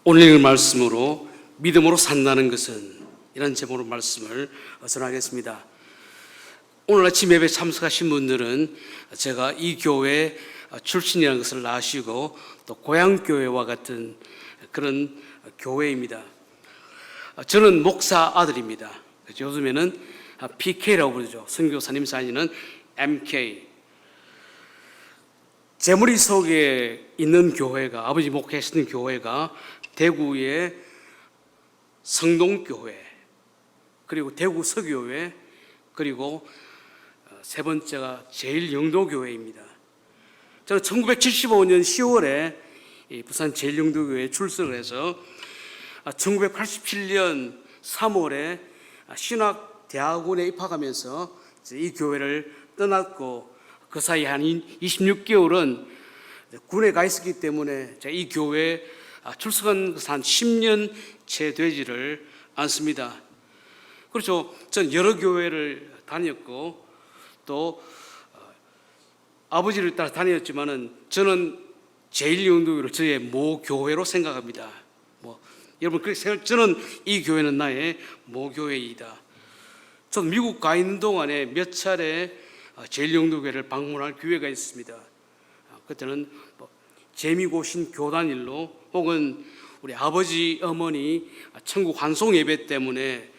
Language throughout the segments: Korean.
오늘 말씀으로 믿음으로 산다는 것은, 이런 제목으로 말씀을 전하겠습니다. 오늘 아침 예배 참석하신 분들은 제가 이 교회 출신이라는 것을 아시고 또 고향교회와 같은 그런 교회입니다. 저는 목사 아들입니다. 요즘에는 PK라고 부르죠. 선교사님 사인은 MK. 제 머릿속에 있는 교회가, 아버지 목회하시는 교회가 대구의 성동교회, 그리고 대구 서교회, 그리고 세 번째가 제일영도교회입니다. 저는 1975년 10월에 부산 제일영도교회에 출석을 해서 1987년 3월에 신학대학원에 입학하면서 이 교회를 떠났고, 그 사이 한 26개월은 군에 가 있었기 때문에 제가 이 교회에 출석한 한 10년 채 되지를 않습니다. 그렇죠. 전 여러 교회를 다녔고 또 아버지를 따라 다녔지만은 저는 제일영도교회를 저의 모교회로 생각합니다. 여러분 그렇게 생각, 저는 이 교회는 나의 모교회이다. 저는 미국 가 있는 동안에 몇 차례 제일영도교회를 방문할 기회가 있습니다. 그때는 재미고신 교단일로 혹은 우리 아버지 어머니 천국 환송 예배 때문에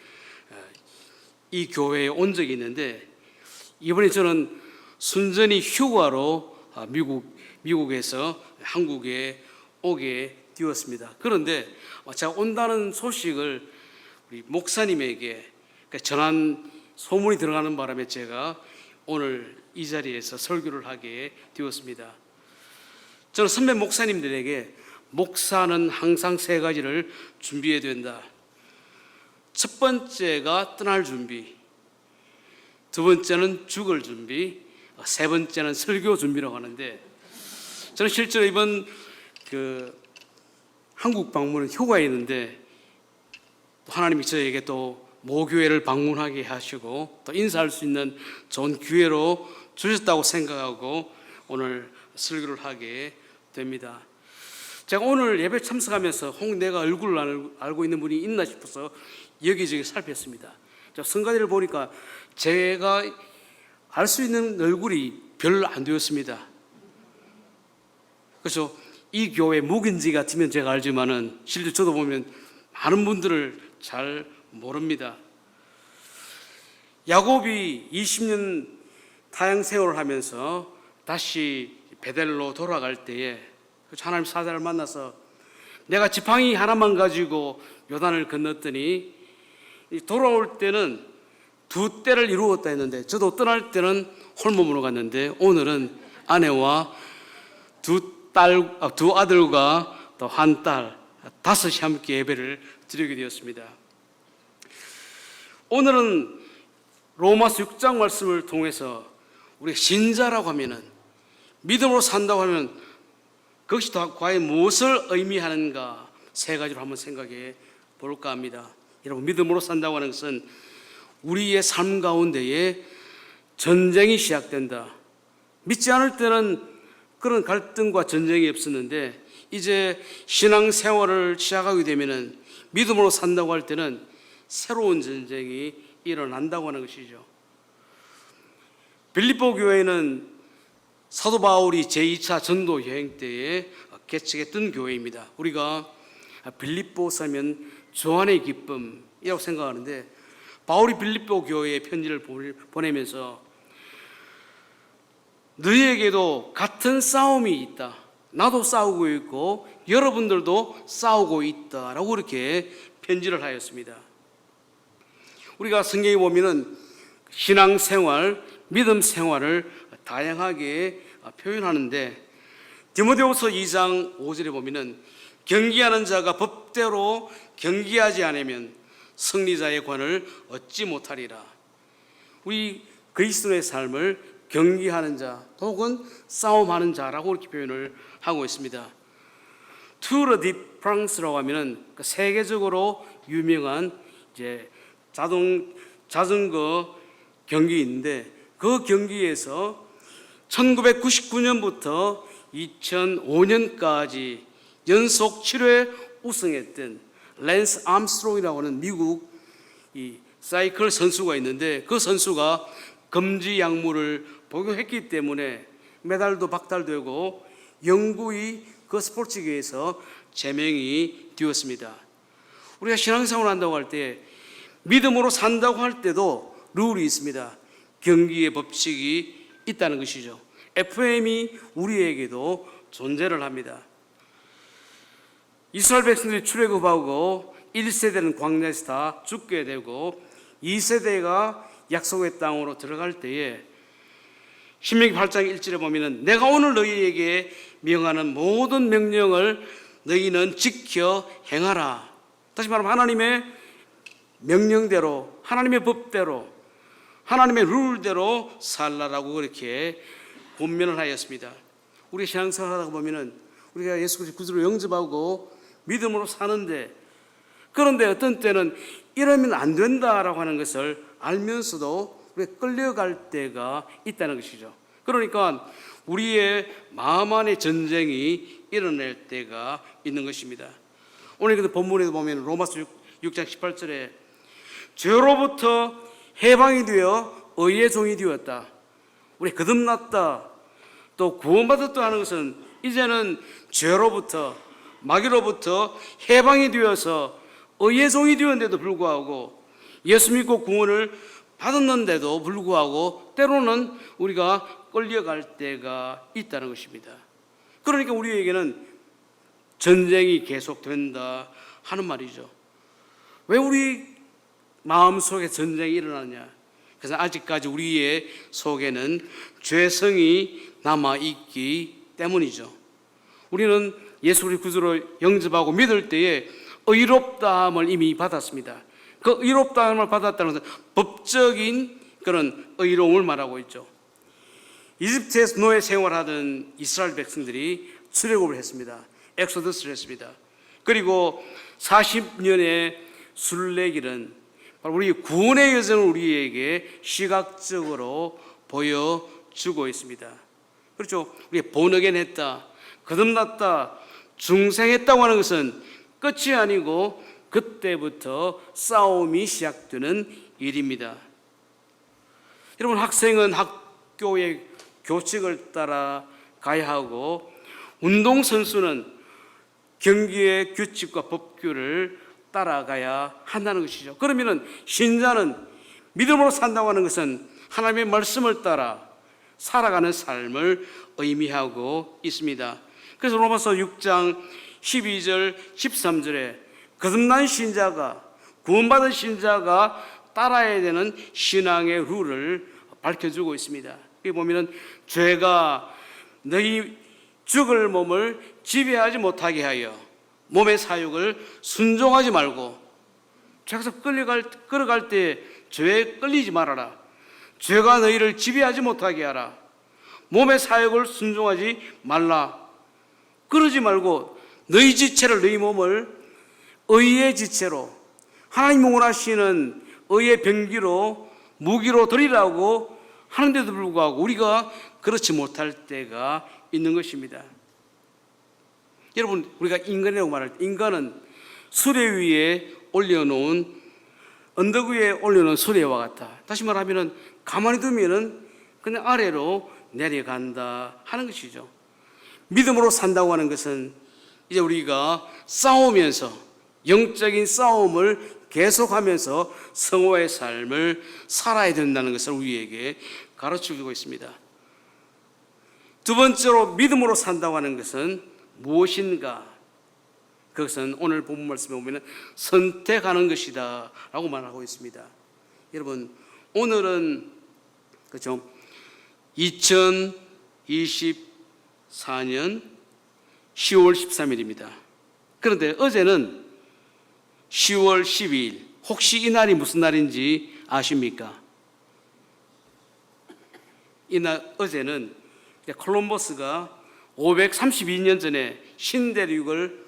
이 교회에 온 적이 있는데, 이번에 저는 순전히 휴가로 미국에서 한국에 오게 되었습니다. 그런데 제가 온다는 소식을 우리 목사님에게 전한 소문이 들어가는 바람에 제가 오늘 이 자리에서 설교를 하게 되었습니다. 저는 선배 목사님들에게 목사는 항상 세 가지를 준비해야 된다. 첫 번째가 떠날 준비, 두 번째는 죽을 준비, 세 번째는 설교 준비라고 하는데, 저는 실제로 이번 한국 방문은 휴가에 있는데 하나님이 저에게 또 모교회를 방문하게 하시고 또 인사할 수 있는 좋은 기회로 주셨다고 생각하고 오늘 설교를 하게 됩니다. 제가 오늘 예배 참석하면서 혹 내가 얼굴을 알고 있는 분이 있나 싶어서 여기저기 살폈습니다. 성가대를 보니까 제가 알 수 있는 얼굴이 별로 안 되었습니다. 그래서 이 교회 묵인지 같으면 제가 알지만은 실제 저도 보면 많은 분들을 잘 모릅니다. 야곱이 20년 타향 생활을 하면서 다시 베델로 돌아갈 때에 하나님 사자를 만나서 내가 지팡이 하나만 가지고 요단을 건넜더니 돌아올 때는 두 때를 이루었다 했는데, 저도 떠날 때는 홀몸으로 갔는데 오늘은 아내와 두 아들과 또 한 딸, 다섯이 함께 예배를 드리게 되었습니다. 오늘은 로마서 6장 말씀을 통해서 우리 신자라고 하면은, 믿음으로 산다고 하면 그것이 과연 무엇을 의미하는가 세 가지로 한번 생각해 볼까 합니다. 여러분, 믿음으로 산다고 하는 것은 우리의 삶 가운데에 전쟁이 시작된다. 믿지 않을 때는 그런 갈등과 전쟁이 없었는데 이제 신앙생활을 시작하게 되면은 믿음으로 산다고 할 때는 새로운 전쟁이 일어난다고 하는 것이죠. 빌립보 교회는 사도 바울이 제2차 전도 여행 때에 개척했던 교회입니다. 우리가 빌립보서면 조안의 기쁨이라고 생각하는데, 바울이 빌립보 교회에 편지를 보내면서 너희에게도 같은 싸움이 있다. 나도 싸우고 있고 여러분들도 싸우고 있다라고 그렇게 편지를 하였습니다. 우리가 성경에 보면은 신앙생활, 믿음 생활을 다양하게 표현하는데, 디모데후서 2장 5절에 보면은 경기하는 자가 법대로 경기하지 않으면 승리자의 관을 얻지 못하리라. 우리 그리스도의 삶을 경기하는 자 혹은 싸움하는 자라고 이렇게 표현을 하고 있습니다. 투르 디 프랑스라고 하면은 세계적으로 유명한 이제 자전거 경기인데, 그 경기에서 1999년부터 2005년까지 연속 7회 우승했던 랜스 암스트롱이라고 하는 미국 이 사이클 선수가 있는데, 그 선수가 금지 약물을 복용했기 때문에 메달도 박탈되고 영구히 그 스포츠계에서 제명이 되었습니다. 우리가 신앙생활을 한다고 할 때, 믿음으로 산다고 할 때도 룰이 있습니다. 경기의 법칙이 있다는 것이죠. FM이 우리에게도 존재를 합니다. 이스라엘 백성들이 출애굽하고 1세대는 광야에서 다 죽게 되고 2세대가 약속의 땅으로 들어갈 때에 신명기 8장 1절에 보면은 내가 오늘 너희에게 명하는 모든 명령을 너희는 지켜 행하라. 다시 말하면 하나님의 명령대로, 하나님의 법대로, 하나님의 룰대로 살라라고 그렇게 권면을 하였습니다. 우리 신앙생활 하다 보면은 우리가 예수 그리스도 구주로 영접하고 믿음으로 사는데, 그런데 어떤 때는 이러면 안 된다라고 하는 것을 알면서도 우리가 끌려갈 때가 있다는 것이죠. 그러니까 우리의 마음 안에 전쟁이 일어날 때가 있는 것입니다. 오늘 그 본문에도 보면 로마서 6장 18절에 죄로부터 해방이 되어 의의 종이 되었다. 우리 거듭났다. 또 구원받았다 하는 것은 이제는 죄로부터, 마귀로부터 해방이 되어서 의의 종이 되었는데도 불구하고, 예수 믿고 구원을 받았는데도 불구하고 때로는 우리가 끌려갈 때가 있다는 것입니다. 그러니까 우리에게는 전쟁이 계속된다 하는 말이죠. 왜 우리 마음속에 전쟁이 일어나냐? 그래서 아직까지 우리의 속에는 죄성이 남아있기 때문이죠. 우리는 예수 그리스도 구주로 영접하고 믿을 때에 의롭다함을 이미 받았습니다. 그 의롭다함을 받았다는 것은 법적인 그런 의로움을 말하고 있죠. 이집트에서 노예 생활하던 이스라엘 백성들이 출애굽을 했습니다. 엑소더스를 했습니다. 그리고 40년의 순례길은 바로 우리 구원의 여정을 우리에게 시각적으로 보여주고 있습니다. 그렇죠. 우리가 본어겐 했다, 거듭났다, 중생했다고 하는 것은 끝이 아니고 그때부터 싸움이 시작되는 일입니다. 여러분, 학생은 학교의 교칙을 따라 가야 하고, 운동선수는 경기의 규칙과 법규를 따라가야 한다는 것이죠. 그러면 신자는 믿음으로 산다고 하는 것은 하나님의 말씀을 따라 살아가는 삶을 의미하고 있습니다. 그래서 로마서 6장 12절 13절에 거듭난 신자가, 구원받은 신자가 따라야 되는 신앙의 룰을 밝혀주고 있습니다. 여기 보면은 죄가 너희 죽을 몸을 지배하지 못하게 하여 몸의 사욕을 순종하지 말고, 죄에서 끌어갈 때 죄에 끌리지 말아라. 죄가 너희를 지배하지 못하게 하라. 몸의 사욕을 순종하지 말라. 그러지 말고 너희 지체를, 너희 몸을 의의 지체로, 하나님 원하시는 의의 병기로, 무기로 드리라고 하는데도 불구하고 우리가 그렇지 못할 때가 있는 것입니다. 여러분, 우리가 인간이라고 말할 때, 인간은 수레 위에 올려놓은, 언덕 위에 올려놓은 수레와 같다. 다시 말하면 가만히 두면은 그냥 아래로 내려간다 하는 것이죠. 믿음으로 산다고 하는 것은 이제 우리가 싸우면서, 영적인 싸움을 계속하면서 성화의 삶을 살아야 된다는 것을 우리에게 가르쳐주고 있습니다. 두 번째로 믿음으로 산다고 하는 것은 무엇인가? 그것은 오늘 본문 말씀에 보면 선택하는 것이다 라고 말하고 있습니다. 여러분, 오늘은 그렇죠, 2024년 10월 13일입니다. 그런데 어제는 10월 12일, 혹시 이 날이 무슨 날인지 아십니까? 이날, 어제는 콜럼버스가 532년 전에 신대륙을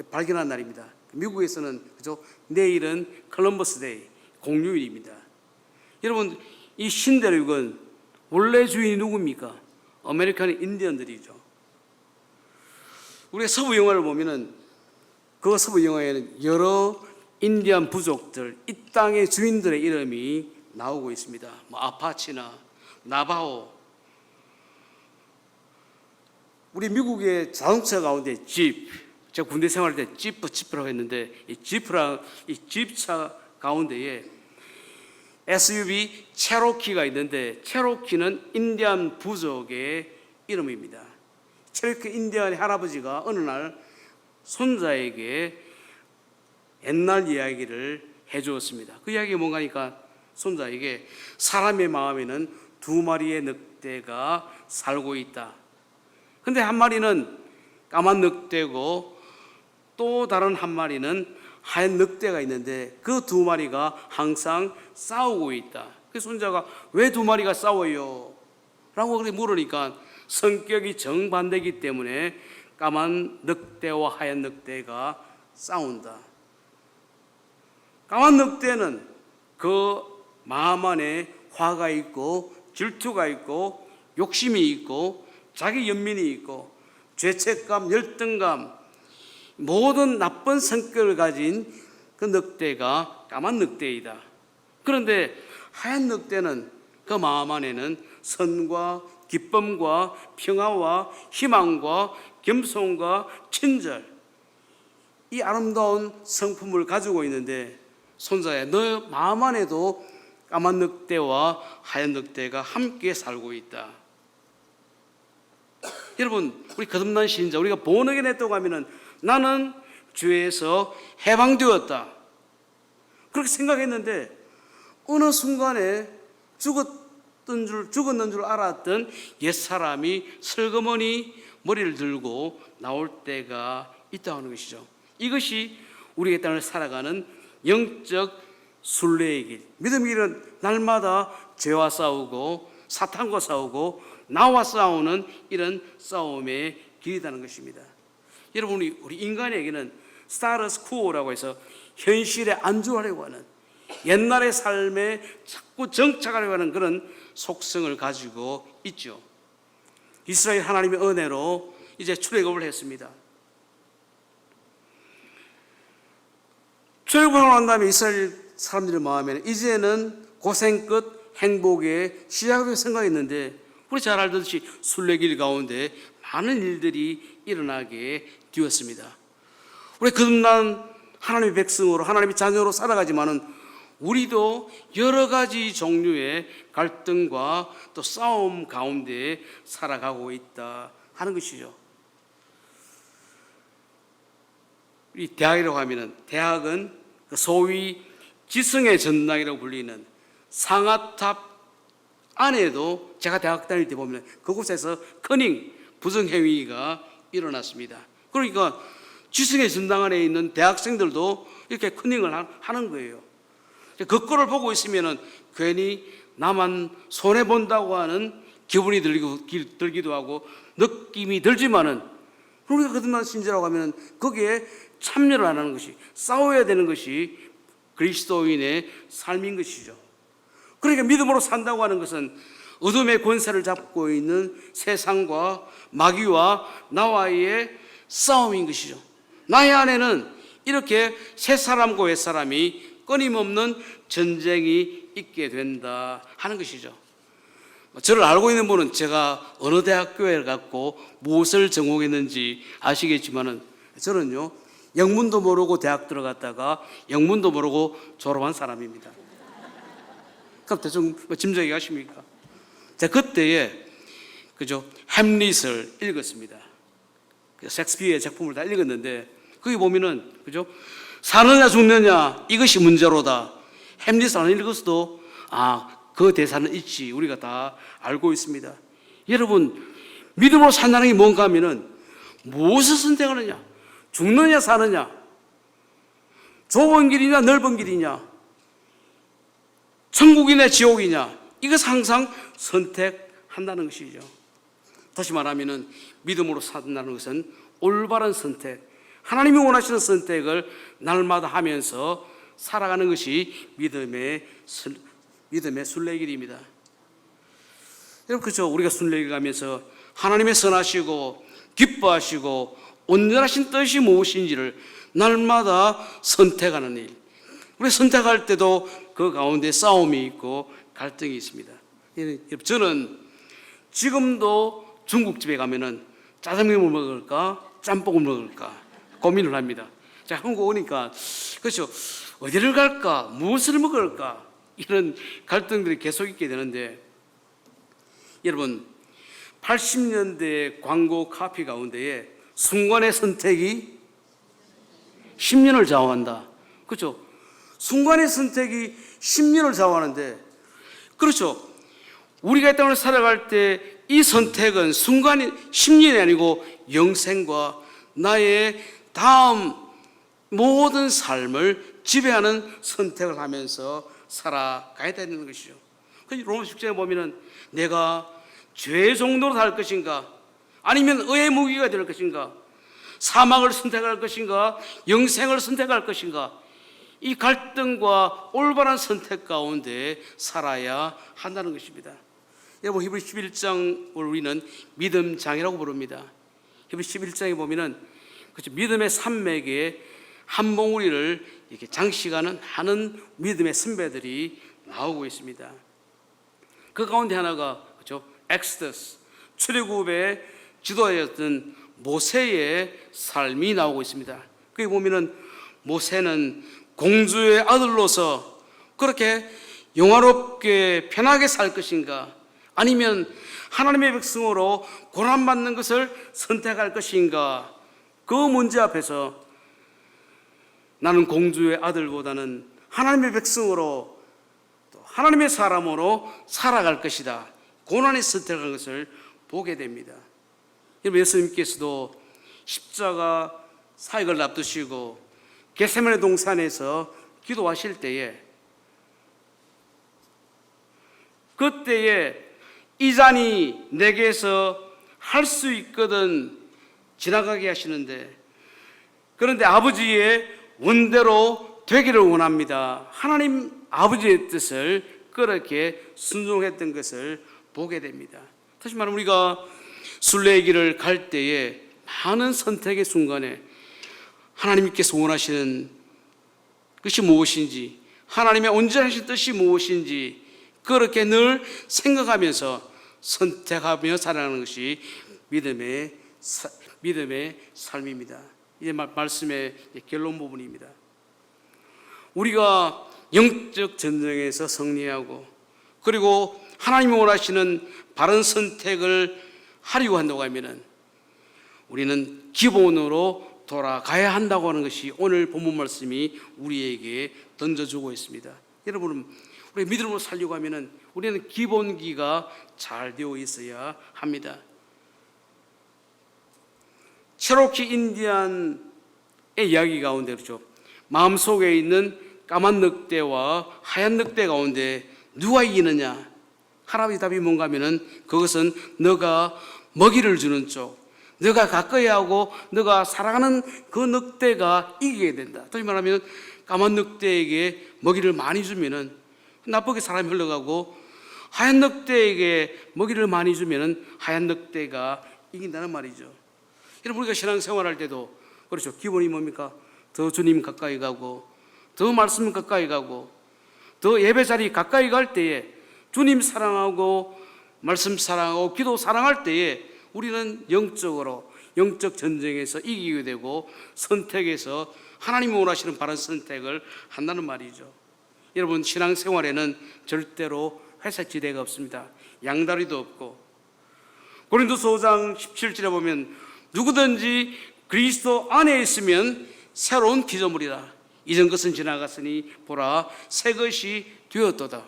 발견한 날입니다. 미국에서는 그죠? 내일은 콜럼버스 데이, 공휴일입니다. 여러분, 이 신대륙은 원래 주인이 누굽니까? 아메리칸 인디언들이죠. 우리가 서부 영화를 보면은 그 서부 영화에는 여러 인디안 부족들, 이 땅의 주인들의 이름이 나오고 있습니다. 뭐 아파치나 나바오. 우리 미국의 자동차 가운데 집, 제가 군대 생활할 때 지프라고 했는데 이 집차 가운데에 SUV 체로키가 있는데 체로키는 인디안 부족의 이름입니다. 체로키 인디안의 할아버지가 어느 날 손자에게 옛날 이야기를 해주었습니다. 그 이야기가 뭔가 하니까 손자에게 사람의 마음에는 두 마리의 늑대가 살고 있다. 근데 한 마리는 까만 늑대고 또 다른 한 마리는 하얀 늑대가 있는데 그 두 마리가 항상 싸우고 있다. 그 손자가 왜 두 마리가 싸워요? 라고 그렇게 물으니까 성격이 정반대이기 때문에 까만 늑대와 하얀 늑대가 싸운다. 까만 늑대는 그 마음 안에 화가 있고 질투가 있고 욕심이 있고 자기 연민이 있고 죄책감, 열등감, 모든 나쁜 성격을 가진 그 늑대가 까만 늑대이다. 그런데 하얀 늑대는 그 마음 안에는 선과 기쁨과 평화와 희망과 겸손과 친절, 이 아름다운 성품을 가지고 있는데 손자야, 너 마음 안에도 까만 늑대와 하얀 늑대가 함께 살고 있다. 여러분, 우리 거듭난 신자, 우리가 본어겐 했다고 하면은 나는 죄에서 해방되었다, 그렇게 생각했는데 어느 순간에 죽었는 줄 알았던 옛사람이 슬그머니 머리를 들고 나올 때가 있다는 것이죠. 이것이 우리의 땅을 살아가는 영적 순례의 길, 믿음의 길은 날마다 죄와 싸우고 사탄과 싸우고 나와 싸우는 이런 싸움의 길이라는 것입니다. 여러분, 우리 인간에게는 스타러스 쿠어라고 해서 현실에 안주하려고 하는, 옛날의 삶에 자꾸 정착하려고 하는 그런 속성을 가지고 있죠. 이스라엘 하나님의 은혜로 이제 출애굽을 했습니다. 출애굽을 하고 난 다음에 이스라엘 사람들의 마음에는 이제는 고생 끝 행복의 시작으로 생각했는데, 우리 잘 알듯이 순례길 가운데 많은 일들이 일어나게 되었습니다. 우리 거듭난 하나님의 백성으로, 하나님의 자녀로 살아가지만은 우리도 여러 가지 종류의 갈등과 또 싸움 가운데 살아가고 있다 하는 것이죠. 이 대학이라고 하면은, 대학은 소위 지성의 전당이라고 불리는 상아탑 안에도 제가 대학 다닐 때 보면 그곳에서 커닝, 부정행위가 일어났습니다. 그러니까 지성의 전당 안에 있는 대학생들도 이렇게 커닝을 하는 거예요. 그 꼴을 보고 있으면 괜히 나만 손해본다고 하는 기분이 들기도 하고 느낌이 들지만은, 우리가 거듭난 신자라고 하면 거기에 참여를 안 하는 것이, 싸워야 되는 것이 그리스도인의 삶인 것이죠. 그러니까 믿음으로 산다고 하는 것은 어둠의 권세를 잡고 있는 세상과 마귀와 나와의 싸움인 것이죠. 나의 안에는 이렇게 새 사람과 옛 사람이 끊임없는 전쟁이 있게 된다 하는 것이죠. 저를 알고 있는 분은 제가 어느 대학교에 갔고 무엇을 전공했는지 아시겠지만은, 저는요 영문도 모르고 대학 들어갔다가 영문도 모르고 졸업한 사람입니다. 그럼 대충 짐작이 가십니까? 제가 그때에 햄릿을 읽었습니다. 셰익스피어의 작품을 다 읽었는데 거기 보면은 사느냐 죽느냐 이것이 문제로다. 햄릿을 안 읽었어도 그 대사는 있지, 우리가 다 알고 있습니다. 여러분, 믿음으로 산다는 게 뭔가 하면은 무엇을 선택하느냐, 죽느냐 사느냐, 좁은 길이냐 넓은 길이냐, 천국이냐 지옥이냐, 이것을 항상 선택한다는 것이죠. 다시 말하면 믿음으로 산다는 것은 올바른 선택, 하나님이 원하시는 선택을 날마다 하면서 살아가는 것이 믿음의 순례길입니다. 여러분, 그렇죠? 우리가 순례길 가면서 하나님의 선하시고 기뻐하시고 온전하신 뜻이 무엇인지를 날마다 선택하는 일. 우리 선택할 때도 그 가운데 싸움이 있고 갈등이 있습니다. 저는 지금도 중국집에 가면은 짜장면을 먹을까 짬뽕을 먹을까 고민을 합니다. 자, 한국 오니까 그렇죠. 어디를 갈까 무엇을 먹을까 이런 갈등들이 계속 있게 되는데, 여러분 80년대 광고 카피 가운데에 순간의 선택이 10년을 좌우한다. 그렇죠. 순간의 선택이 10년을 좌우하는데, 그렇죠. 우리가 이 땅을 살아갈 때 이 선택은 순간이 10년이 아니고 영생과 나의 다음 모든 삶을 지배하는 선택을 하면서 살아가야 되는 것이죠. 로마 6장에 보면은 내가 죄의 종로로 살 것인가 아니면 의의 무기가 될 것인가, 사망을 선택할 것인가 영생을 선택할 것인가, 이 갈등과 올바른 선택 가운데 살아야 한다는 것입니다. 여러분 히브리서 11장을 우리는 믿음장이라고 부릅니다. 히브리서 11장에 보면은 믿음의 산맥에 한 봉우리를 이렇게 장식하는 하는 믿음의 선배들이 나오고 있습니다. 그 가운데 하나가 그렇죠, 엑스더스 출애굽의 지도자였던 모세의 삶이 나오고 있습니다. 거기 보면은 모세는 공주의 아들로서 그렇게 영화롭게 편하게 살 것인가 아니면 하나님의 백성으로 고난받는 것을 선택할 것인가, 그 문제 앞에서 나는 공주의 아들보다는 하나님의 백성으로 또 하나님의 사람으로 살아갈 것이다, 고난의 선택한 것을 보게 됩니다. 여러분 예수님께서도 십자가 사역을 앞두시고 겟세마네 동산에서 기도하실 때에 그때에 이 잔이 내게서 할 수 있거든 지나가게 하시는데, 그런데 아버지의 원대로 되기를 원합니다. 하나님 아버지의 뜻을 그렇게 순종했던 것을 보게 됩니다. 다시 말하면 우리가 순례의 길을 갈 때에 많은 선택의 순간에 하나님께서 원하시는 것이 무엇인지, 하나님의 온전하신 뜻이 무엇인지 그렇게 늘 생각하면서 선택하며 살아가는 것이 믿음의 삶입니다. 이제 말씀의 결론 부분입니다. 우리가 영적 전쟁에서 승리하고 그리고 하나님이 원하시는 바른 선택을 하려고 한다고 하면은 우리는 기본으로 돌아가야 한다고 하는 것이 오늘 본문 말씀이 우리에게 던져주고 있습니다. 여러분, 우리 믿음으로 살려고 하면은 우리는 기본기가 잘 되어 있어야 합니다. 체로키 인디안의 이야기 가운데 그렇죠, 마음속에 있는 까만 늑대와 하얀 늑대 가운데 누가 이기느냐, 할아버지 답이 뭔가 하면은 그것은 너가 먹이를 주는 쪽, 너가 가까이 하고 너가 사랑하는 그 늑대가 이기게 된다. 다시 말하면 까만 늑대에게 먹이를 많이 주면은 나쁘게 사람이 흘러가고, 하얀 늑대에게 먹이를 많이 주면은 하얀 늑대가 이긴다는 말이죠. 여러분 우리가 신앙생활할 때도 그렇죠. 기본이 뭡니까? 더 주님 가까이 가고 더 말씀 가까이 가고 더 예배 자리 가까이 갈 때에 주님 사랑하고 말씀 사랑하고 기도 사랑할 때에 우리는 영적으로 영적 전쟁에서 이기게 되고 선택에서 하나님이 원하시는 바른 선택을 한다는 말이죠. 여러분 신앙생활에는 절대로 회색지대가 없습니다. 양다리도 없고, 고린도서 5장 17절에 보면 누구든지 그리스도 안에 있으면 새로운 피조물이다. 이전 것은 지나갔으니 보라 새 것이 되었도다.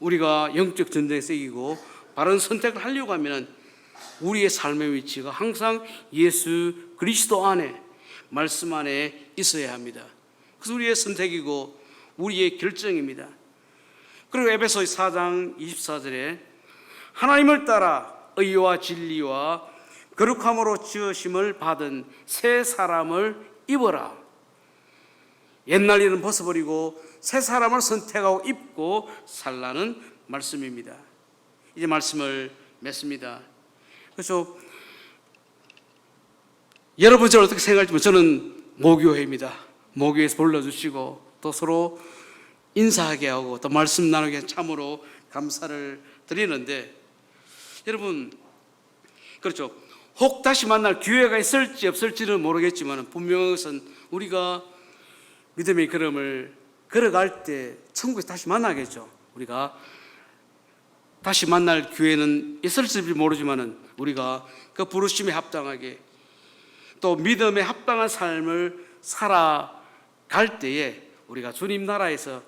우리가 영적 전쟁에서 이기고 바른 선택을 하려고 하면 우리의 삶의 위치가 항상 예수 그리스도 안에 말씀 안에 있어야 합니다. 그래서 우리의 선택이고 우리의 결정입니다. 그리고 에베소서 4장 24절에 하나님을 따라 의와 진리와 거룩함으로 지으심을 받은 새 사람을 입어라. 옛날 일은 벗어버리고 새 사람을 선택하고 입고 살라는 말씀입니다. 이제 말씀을 맺습니다. 그래서 여러분 저는 어떻게 생각할지 저는 모교회입니다. 모교에서 불러주시고 또 서로 인사하게 하고 또 말씀 나누게 참으로 감사를 드리는데, 여러분 그렇죠. 혹 다시 만날 기회가 있을지 없을지는 모르겠지만 분명한 것은 우리가 믿음의 걸음을 걸어갈 때 천국에서 다시 만나겠죠. 우리가 다시 만날 기회는 있을지 모르지만 우리가 그 부르심에 합당하게 또 믿음에 합당한 삶을 살아갈 때에 우리가 주님 나라에서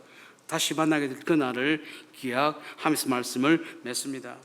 다시 만나게 될 그날을 기약하면서 말씀을 맺습니다.